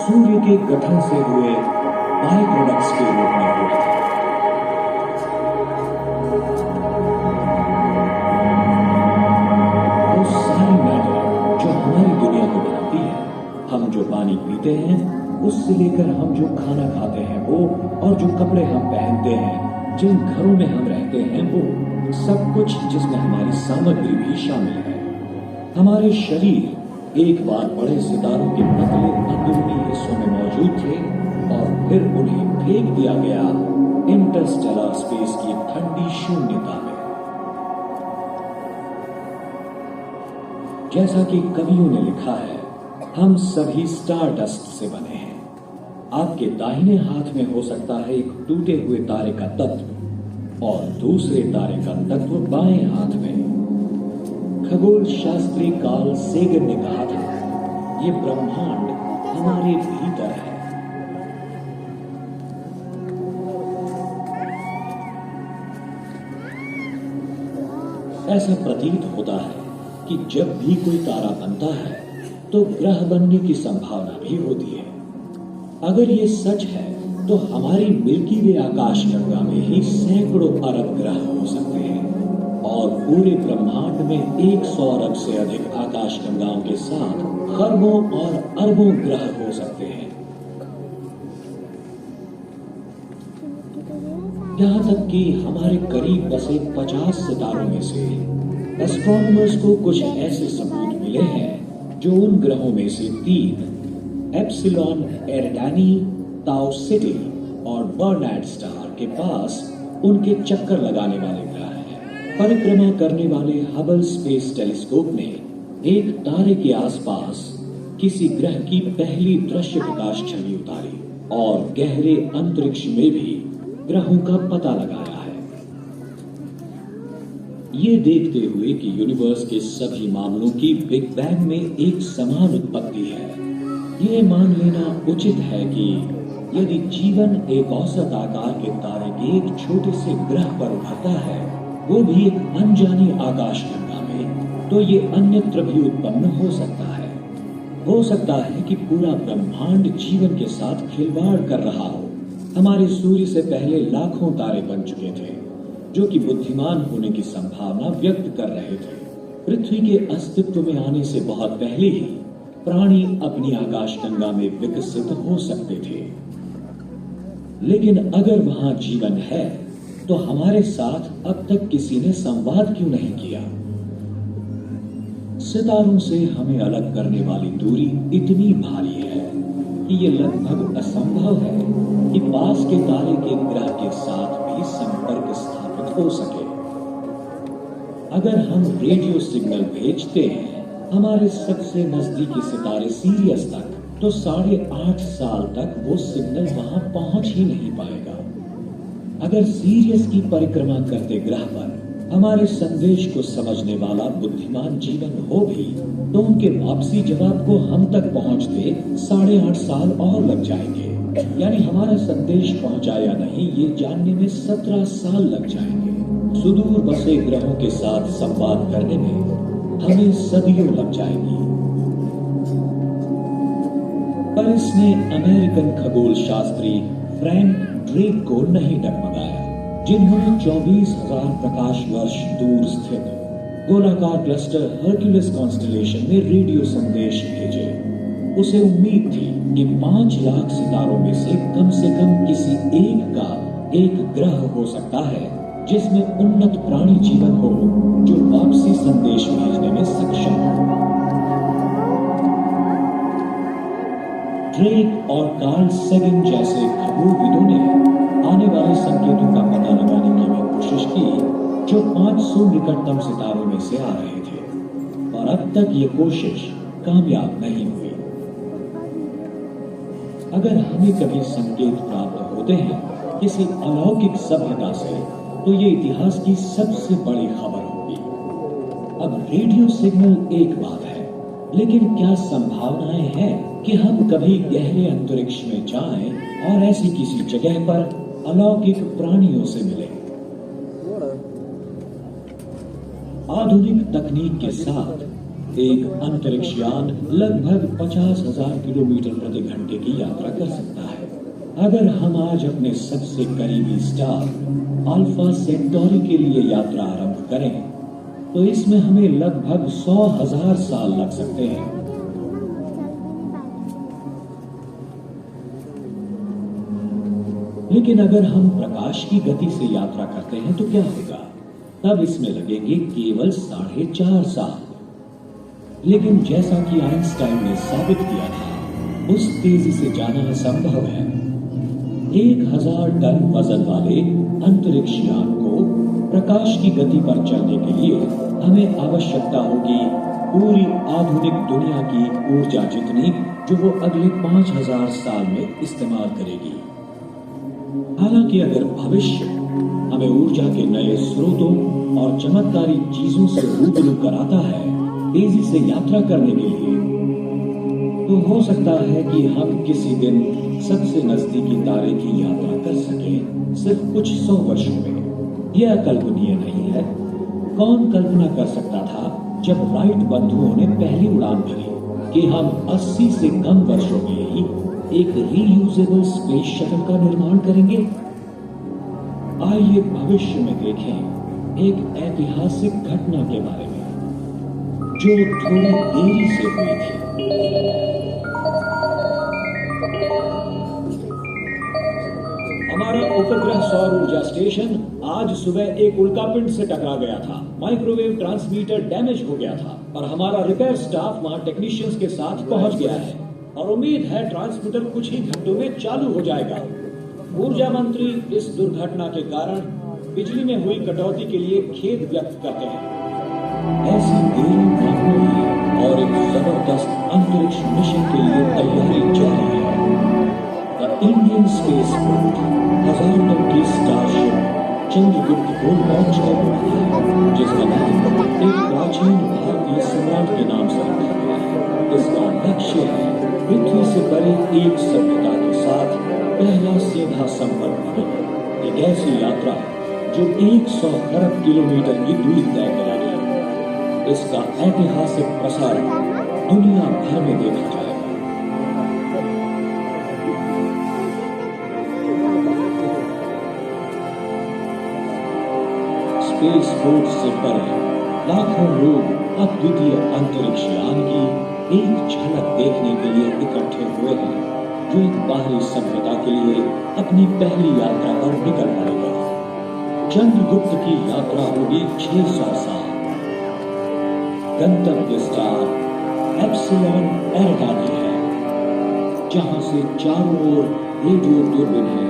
सूर्य के गठन से हुए बाय प्रोडक्ट्स के रूप में हुआ था। वो सारी मैटर जो हमारी दुनिया को बनाती है, हम जो पानी पीते हैं उससे लेकर हम जो खाना खाते हैं वो, और जो कपड़े हम पहनते हैं, जिन घरों में हम रहते हैं वो, सब कुछ जिसमें हमारी सामग्री भी शामिल है। हमारे शरीर एक बार बड़े सितारों के पतले अंदरूनी हिस्सों में मौजूद थे और फिर उन्हें फेंक दिया गया इंटरस्टेलर स्पेस की ठंडी शून्यता में। जैसा कि कवियों ने लिखा है, हम सभी स्टारडस्ट से बने हैं। आपके दाहिने हाथ में हो सकता है एक टूटे हुए तारे का तत्व और दूसरे तारे का तत्व बाएं हाथ में। खगोल शास्त्री कार्ल सेगन ने कहा था, ये ब्रह्मांड हमारे भीतर है। ऐसा प्रतीत होता है कि जब भी कोई तारा बनता है तो ग्रह बनने की संभावना भी होती है। अगर ये सच है तो हमारी मिल्की वे आकाश गंगा में ही सैकड़ों अरब ग्रह हो सकते हैं और पूरे ब्रह्मांड में 100 अरब से अधिक आकाश गंगाओं के साथ खरबों और अरबों ग्रह हो सकते हैं। यहाँ तक कि हमारे करीब बसे 50 सितारों में से एस्ट्रोनॉमर्स को कुछ ऐसे सबूत मिले हैं जो उन ग्रहों में से 3 एप्सिलॉन एरिडानी, ताउ सिटी और बर्नैड स्टार के पास उनके चक्कर लगाने वाले ग्रह हैं। परिक्रमा करने वाले हबल स्पेस टेलीस्कोप ने एक तारे के आसपास किसी ग्रह की पहली दृश्य प्रकाश छवि उतारी और गहरे अंतरिक्ष में भी ग्रहों का पता लगाया है। ये देखते हुए कि यूनिवर्स के सभी मामलों की बिग बैंग में एक समान उत्पत्ति है, ये मान लेना उचित है कि यदि जीवन एक औसत आकार के तारे के एक छोटे से ग्रह पर उभरता है, वो भी एक अनजानी आकाश गंगा में, तो ये अन्यत्र भी उत्पन्न हो सकता है। हो सकता है कि पूरा ब्रह्मांड जीवन के साथ खिलवाड़ कर रहा हो। हमारे सूर्य से पहले लाखों तारे बन चुके थे जो कि बुद्धिमान होने की संभावना व्यक्त कर रहे थे। पृथ्वी के अस्तित्व में आने से बहुत पहले ही प्राणी अपनी आकाशगंगा में विकसित हो सकते थे। लेकिन अगर वहां जीवन है तो हमारे साथ अब तक किसी ने संवाद क्यों नहीं किया? सितारों से हमें अलग करने वाली दूरी इतनी भारी है कि ये लगभग असंभव है कि पास के तारे के ग्रह के साथ भी संपर्क स्थापित हो सके। अगर हम रेडियो सिग्नल भेजते हैं हमारे सबसे नजदीकी सितारे सीरियस तक, तो 8.5 साल तक वो सिग्नल वहां पहुंच ही नहीं पाएगा। अगर सीरियस की परिक्रमा करते ग्रह पर हमारे संदेश को समझने वाला बुद्धिमान जीवन हो भी, तो उनके वापसी जवाब को हम तक पहुंचते 8.5 साल और लग जाएंगे। यानी हमारा संदेश पहुंचा या नहीं ये जानने में 17 साल लग जाएंगे। सुदूर बसे ग्रहों के साथ संवाद करने में हमें सदियों लग जाएंगी। पर इसने अमेरिकन खगोल शास्त्री फ्रैंक ड्रेक को नहीं डगमगाया, जिन्होंने 24,000 प्रकाश वर्ष दूर स्थित गोलाकार क्लस्टर हर्क्यूलिस कॉन्स्टलेशन में रेडियो संदेश भेजे। उसे उम्मीद थी कि 5 लाख सितारों में से कम किसी एक का एक ग्रह हो सकता है जिसमें उन्नत प्राणी जीवन हो जो वापसी संदेश भेजने में सक्षम हो। ड्रेक और कार्ल सेगन जैसे खगोलविदों ने आने वाले संकेतों का पता लगाने की भी कोशिश की जो 500 निकटतम सितारों में से आ रहे थे, और अब तक ये कोशिश कामयाब नहीं हुई। अगर हमें कभी संकेत प्राप्त होते हैं किसी अलौकिक सभ्यता से, तो ये इतिहास की सबसे बड़ी खबर होगी। अब रेडियो सिग्नल एक बात है, लेकिन क्या संभावनाएं हैं कि हम कभी गहरे अंतरिक्ष में जाएं और ऐसी किसी जगह पर अलौकिक प्राणियों से मिलें? आधुनिक तकनीक के साथ एक अंतरिक्ष यान लगभग 50,000 किलोमीटर प्रति घंटे की यात्रा कर सकता है। अगर हम आज अपने सबसे करीबी स्टार अल्फा सेंटोरी के लिए यात्रा आरंभ करें, तो इसमें हमें लगभग 100,000 साल लग सकते हैं। लेकिन अगर हम प्रकाश की गति से यात्रा करते हैं तो क्या होगा? तब इसमें लगेंगे केवल 4.5 साल। लेकिन जैसा कि आइंस्टाइन ने साबित किया था, उस तेजी से जाना असंभव है। 1,000 टन वजन वाले अंतरिक्ष यान को प्रकाश की गति पर चलने के लिए हमें आवश्यकता होगी पूरी आधुनिक दुनिया की ऊर्जा जितनी, जो वो अगले 5,000 साल में इस्तेमाल करेगी। हालांकि अगर भविष्य हमें ऊर्जा के नए स्रोतों और चमत्कारी चीजों से रूबरू कराता है तेजी से यात्रा करने के लिए, तो हो सकता है कि हम किसी दिन सबसे नजदीकी तारे की यात्रा कर सकें, सिर्फ कुछ 100 वर्षों में। यह अकल्पनीय नहीं है। कौन कल्पना कर सकता था जब राइट बंधुओं ने पहली उड़ान भरी कि हम 80 से कम वर्षों में ही एक रीयूजेबल स्पेस शटल का निर्माण करेंगे। आइए भविष्य में देखें एक ऐतिहासिक घटना के बारे में जो थोड़ी देरी से हुई थी। हमारा उपग्रह सौर ऊर्जा स्टेशन आज सुबह एक उल्कापिंड से टकरा गया था। माइक्रोवेव ट्रांसमीटर डैमेज हो गया था और हमारा रिपेयर स्टाफ वहां टेक्नीशियंस के साथ पहुंच गया है और उम्मीद है ट्रांसमीटर कुछ ही घंटों में चालू हो जाएगा। ऊर्जा मंत्री इस दुर्घटना के कारण बिजली में हुई कटौती के लिए खेद व्यक्त करते हैं। ऐसी देरी मामूली है और एक जबरदस्त अंतरिक्ष मिशन के लिए तैयारी जारी है। The Indian space port 1000 ton की स्टारशिप चंद्रगुप्त को लॉन्च कर रहा है, जिसका नाम एक प्राचीन भारतीय सम्राट के नाम से रखा गया है। इसका लक्ष्य है पृथ्वी से परे एक सभ्यता के साथ पहला सीधा संपर्क बनाना। एक ऐसी यात्रा जो 100 खरब किलोमीटर की दूरी तय करेगी। इसका ऐतिहासिक प्रसारण दुनिया भर में देखा जाएगा। स्पेस पोर्ट से परे लाखों लोग अद्वितीय अंतरिक्ष यान की एक झलक देखने के लिए इकट्ठे हुए हैं, जो एक बाहरी सभ्यता के लिए अपनी पहली यात्रा पर निकल पड़ेगा। चंद्रगुप्त की यात्रा होगी 600 साल। गंतव्य स्टार एप्सिलॉन एरिडानी है, जहां से चारों ओर रेडियो दूरबीन है